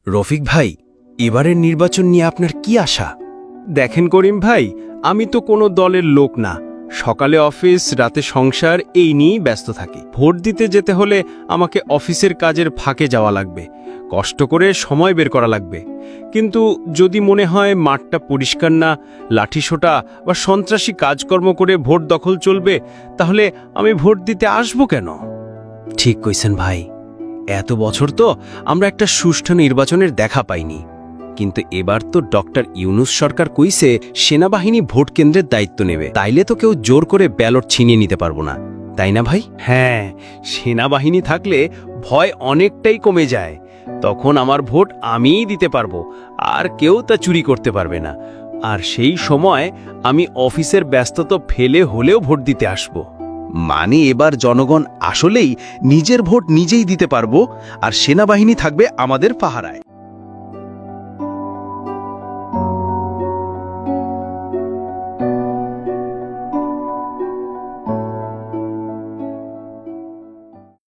রফিক ভাই, এবারের নির্বাচন নিয়ে আপনার কি আশা? দেখেন করিম ভাই, আমি তো কোনো দলের লোক না। সকালে অফিস, রাতে সংসার, এই নিয়েই ব্যস্ত থাকি। ভোট দিতে যেতে হলে আমাকে অফিসের কাজের ফাঁকে যাওয়া লাগবে, কষ্ট করে সময় বের করা লাগবে। কিন্তু যদি মনে হয় মাঠটা পরিষ্কার না, লাঠিসোঁটা বা সন্ত্রাসী কাজকর্ম করে ভোট দখল চলবে, তাহলে আমি ভোট দিতে আসবো কেন? ঠিক কইছেন ভাই, এত বছর তো আমরা একটা সুষ্ঠু নির্বাচনের দেখা পাইনি। কিন্তু এবার তো ডক্টর ইউনূস সরকার কইছে সেনাবাহিনী ভোট কেন্দ্রের দায়িত্ব নেবে, তাইলে তো কেউ জোর করে ব্যালট ছিনিয়ে নিতে পারবো না, তাই না ভাই? হ্যাঁ, সেনাবাহিনী থাকলে ভয় অনেকটাই কমে যায়। তখন আমার ভোট আমিই দিতে পারবো, আর কেউ তা চুরি করতে পারবে না। আর সেই সময় আমি অফিসের ব্যস্ততা ফেলে হলেও ভোট দিতে আসব। মানে এবার জনগণ আসলেই নিজের ভোট নিজেই দিতে পারবো, আর সেনাবাহিনী থাকবে আমাদের পাহারায়।